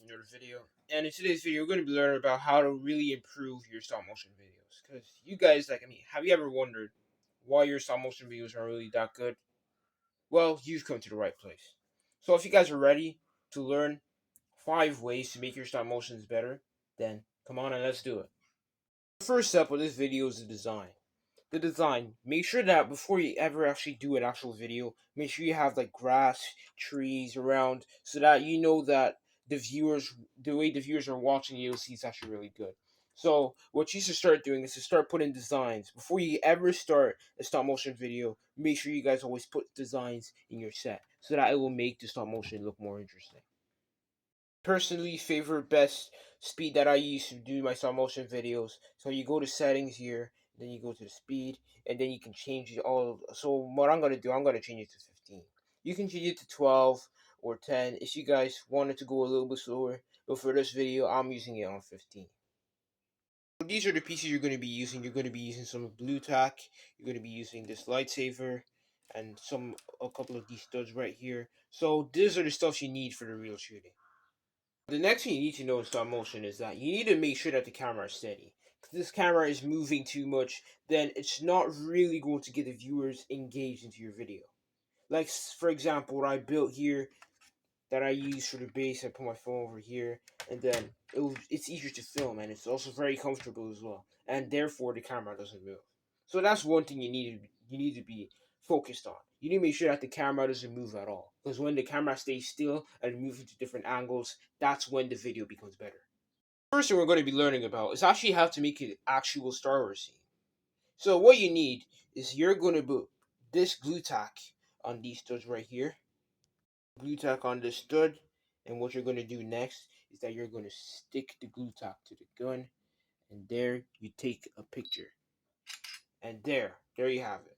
another video. And in today's video, we're going to be learning about how to really improve your stop motion videos. Because you guys, have you ever wondered why your stop motion videos are really that good? Well, you've come to the right place. So if you guys are ready to learn 5 ways to make your stop motions better, then come on and let's do it. The first step of this video is the design. Make sure that before you ever actually do an actual video, make sure you have like grass, trees around, so that you know that the way the viewers are watching you'll see it's actually really good. So what you should start doing is to start putting designs before you ever start a stop motion video. Make sure you guys always put designs in your set so that it will make the stop motion look more interesting. Personally, favorite best speed that I use to do my stop motion videos. So you go to settings here, then you go to the speed, and then you can change it all. So what I'm gonna do, I'm gonna change it to 15. You can change it to 12 or 10 if you guys wanted to go a little bit slower. But for this video, I'm using it on 15. So these are the pieces you're gonna be using. You're gonna be using some blue tack. You're gonna be using this lightsaber, and a couple of these studs right here. So these are the stuff you need for the real shooting. The next thing you need to know in stop motion is that you need to make sure that the camera is steady. If this camera is moving too much, then it's not really going to get the viewers engaged into your video. Like, for example, what I built here that I use for the base, I put my phone over here, and then it's easier to film, and it's also very comfortable as well, and therefore the camera doesn't move. So that's one thing you need to be focused on. You need to make sure that the camera doesn't move at all, because when the camera stays still and moves into different angles, that's when the video becomes better. First thing we're going to be learning about is actually how to make an actual Star Wars scene. So what you need is you're going to put this glue tack on these studs right here, glue tack on this stud, and what you're going to do next is that you're going to stick the glue tack to the gun, and there you take a picture, and there you have it.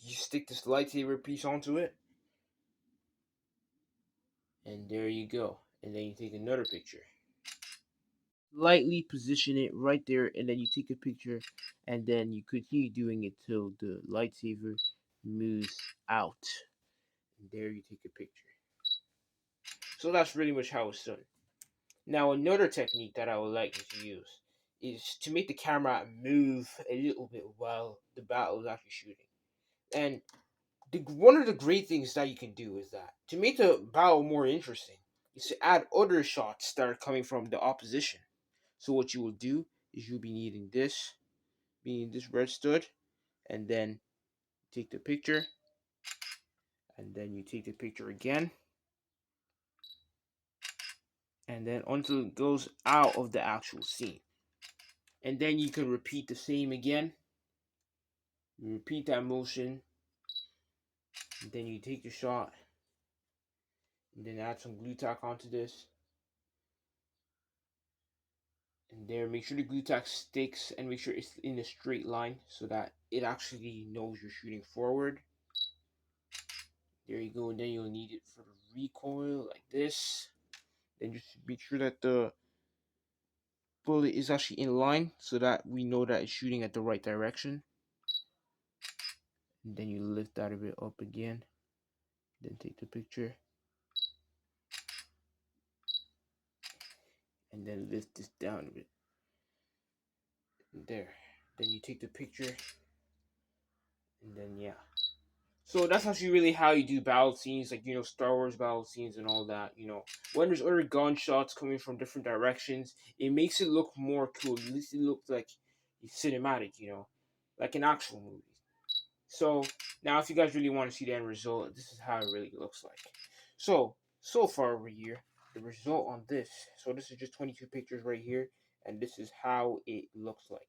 You stick this lightsaber piece onto it, and there you go, and then you take another picture. Lightly position it right there, and then you take a picture, and then you continue doing it till the lightsaber moves out, and there you take a picture. So that's pretty much how it's done. Now, another technique that I would like you to use is to make the camera move a little bit while the battle is actually shooting. And one of the great things that you can do is that to make the battle more interesting is to add other shots that are coming from the opposition. So what you will do is you'll be needing this, being this red stud, and then take the picture, and then you take the picture again, and then until it goes out of the actual scene. And then you can repeat the same again. You repeat that motion, and then you take the shot, and then add some glue tack onto this. And there, make sure the glue tack sticks and make sure it's in a straight line so that it actually knows you're shooting forward. There you go, and then you'll need it for the recoil like this. Then just make sure that the bullet is actually in line so that we know that it's shooting at the right direction. And then you lift that a bit up again, then take the picture, and then lift this down a bit. There, then you take the picture, and then yeah. So that's actually really how you do battle scenes, like, Star Wars battle scenes and all that. When there's other gunshots coming from different directions, it makes it look more cool. At least it looks like it's cinematic, like an actual movie. So now, if you guys really want to see the end result, this is how it really looks like. So far over here, the result on this. So this is just 22 pictures right here, and this is how it looks like.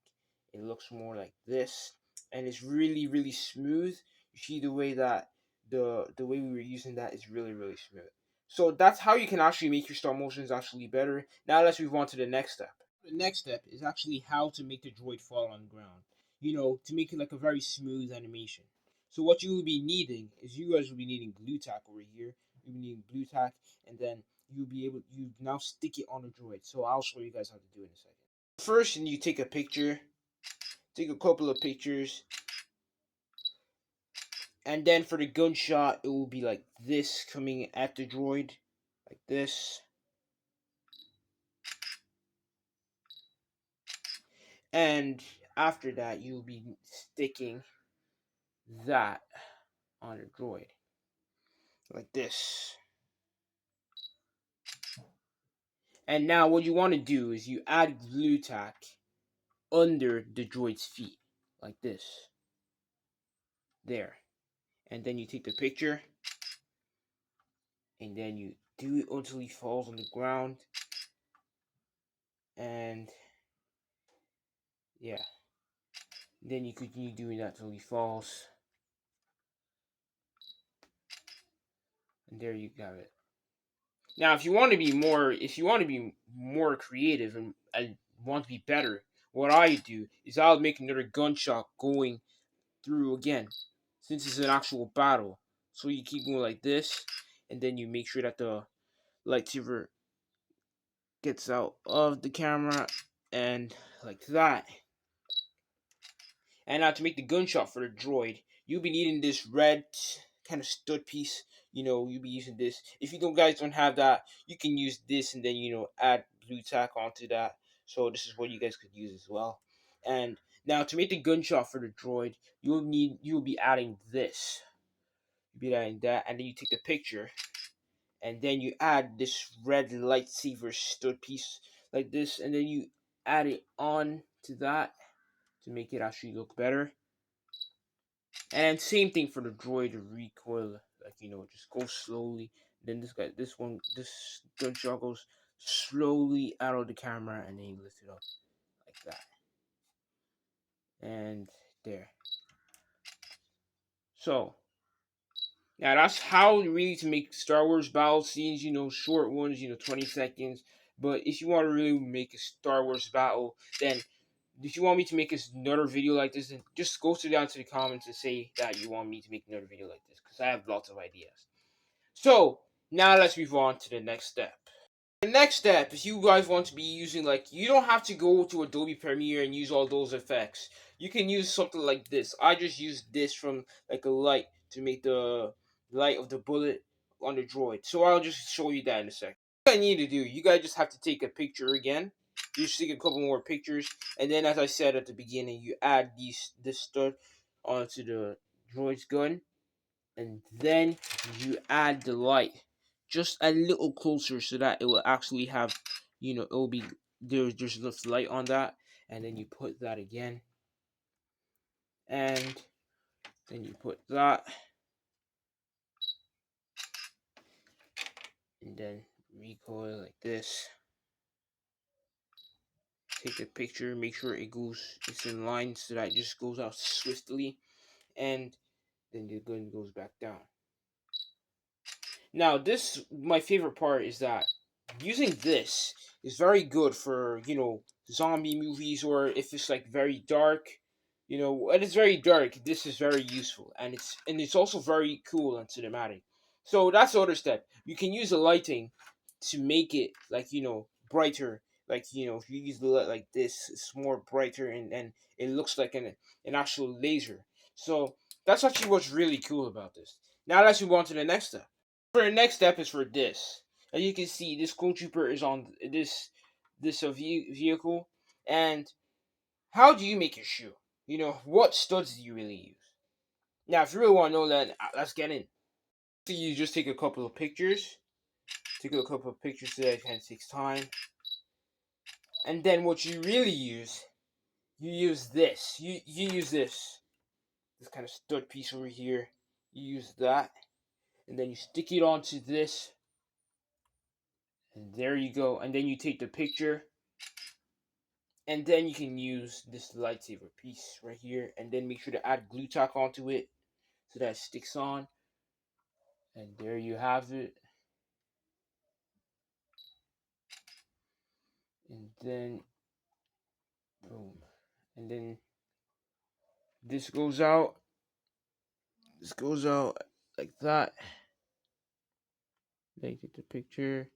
It looks more like this, and it's really, really smooth. You see the way that the way we were using that is really, really smooth. So that's how you can actually make your stop motions actually better. Now let's move on to the next step. The next step is actually how to make the droid fall on the ground. To make it like a very smooth animation. So what you will be needing is you guys will be needing glue tack over here. You'll be needing glue tack, and then you now stick it on the droid. So I'll show you guys how to do it in a second. First, you take a picture, take a couple of pictures, and then for the gunshot, it will be like this coming at the droid, like this. And after that, you'll be sticking that on the droid like this. And now what you want to do is you add glue tack under the droid's feet like this. There. And then you take the picture and then you do it until he falls on the ground. And yeah. Then you continue doing that till he falls. And there you got it. Now, if you want to be more creative and want to be better, what I do is I'll make another gunshot going through again, since it's an actual battle. So you keep going like this, and then you make sure that the lightsaber gets out of the camera, and like that. And now to make the gunshot for the droid, you'll be needing this red kind of stud piece. You'll be using this. If you guys don't have that, you can use this and then add blue tack onto that. So this is what you guys could use as well. And now to make the gunshot for the droid, you'll be adding this. You'll be adding that, and then you take the picture, and then you add this red lightsaber stud piece like this, and then you add it on to that to make it actually look better. And same thing for the droid recoil, just go slowly. Then this gunshot goes slowly out of the camera, and then you lift it up like that. And there. So now that's how really to make Star Wars battle scenes, short ones, 20 seconds. But if you want to really make a Star Wars battle, then if you want me to make another video like this, then just go down to the comments and say that you want me to make another video like this, because I have lots of ideas. So now let's move on to the next step. The next step is you guys want to be using, you don't have to go to Adobe Premiere and use all those effects. You can use something like this. I just used this from a light to make the light of the bullet on the droid. So I'll just show you that in a second. What I need to do, you guys just have to take a picture again. You just take a couple more pictures, and then as I said at the beginning, you add this stud onto the droid's gun, and then you add the light just a little closer so that it will actually have, it will be there's enough light on that, and then you put that again, and then you put that, and then recoil like this. Take a picture, make sure it's in line so that it just goes out swiftly, and then the gun goes back down. Now, my favorite part is that using this is very good for, zombie movies, or if it's very dark, when it's very dark, this is very useful, and it's also very cool and cinematic. So that's the other step. You can use the lighting to make it brighter. If you use the light like this, it's more brighter, and it looks like an actual laser. So that's actually what's really cool about this. Now let's move on to the next step. For the next step is for this. As you can see, this Clone Trooper is on this vehicle. And how do you make your shoe? What studs do you really use? Now, if you really want to know that, let's get in. So you just take a couple of pictures. Take a couple of pictures so that it kind of takes time. And then what you really use, you use this. You use this kind of stud piece over here. You use that. And then you stick it onto this. And there you go. And then you take the picture. And then you can use this lightsaber piece right here. And then make sure to add glue tack onto it so that it sticks on. And there you have it. And then, boom. And then this goes out. This goes out like that. Then you take the picture.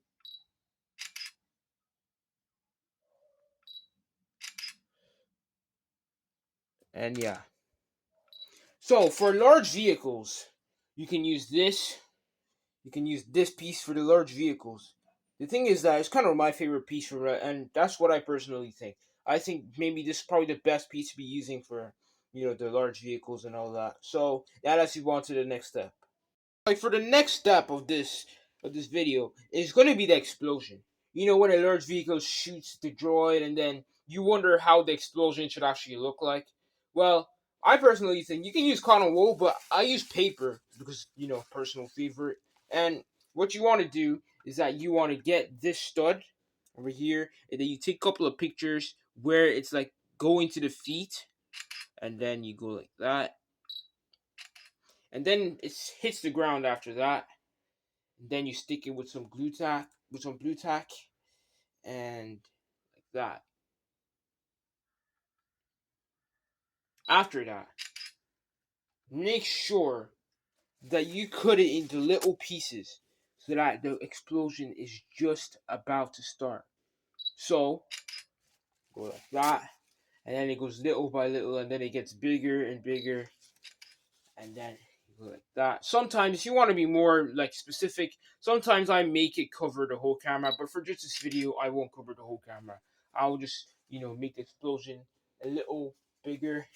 And yeah. So for large vehicles, you can use this. You can use this piece for the large vehicles. The thing is that it's kind of my favorite piece and that's what I personally think. I think maybe this is probably the best piece to be using for the large vehicles and all that. So now let's move on to the next step. Like for the next step of this video is going to be the explosion. When a large vehicle shoots the droid, and then you wonder how the explosion should actually look like. Well, I personally think you can use cotton wool, but I use paper because personal favorite. And what you want to do is that you want to get this stud over here, and then you take a couple of pictures where it's like going to the feet, and then you go like that, and then it hits the ground after that. Then you stick it with some blue tack, and like that. After that, make sure that you cut it into little pieces so that the explosion is just about to start. So go like that, and then it goes little by little, and then it gets bigger and bigger, and then you go like that. Sometimes if you want to be more like specific, sometimes I make it cover the whole camera, but for just this video I won't cover the whole camera. I'll just make the explosion a little bigger.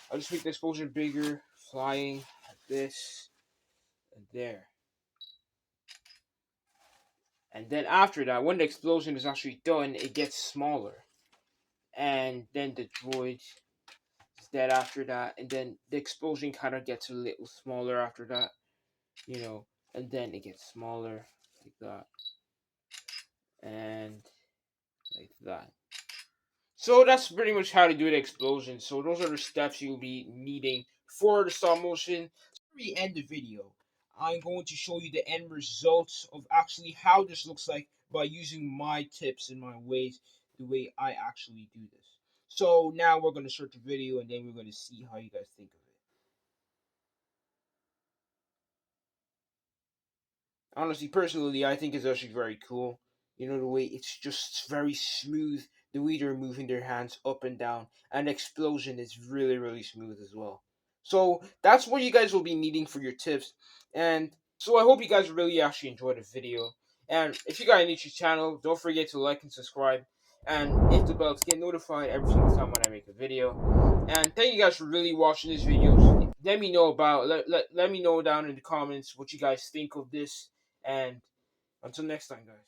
I'll just make the explosion bigger, flying like this and there. And then after that, when the explosion is actually done, it gets smaller. And then the droid is dead after that. And then the explosion kind of gets a little smaller after that. And then it gets smaller like that. And like that. So that's pretty much how to do the explosion. So those are the steps you'll be needing for the stop motion. Before we end the video, I'm going to show you the end results of actually how this looks like by using my tips and my ways, the way I actually do this. So now we're going to start the video, and then we're going to see how you guys think of it. Honestly, personally, I think it's actually very cool. The way it's just very smooth. The way they're moving their hands up and down, and the explosion is really, really smooth as well. So that's what you guys will be needing for your tips. And so I hope you guys really actually enjoyed the video. And if you guys are new to the channel, don't forget to like and subscribe, and hit the bell to get notified every single time when I make a video. And thank you guys for really watching this video. Let me know let me know down in the comments what you guys think of this. And until next time, guys.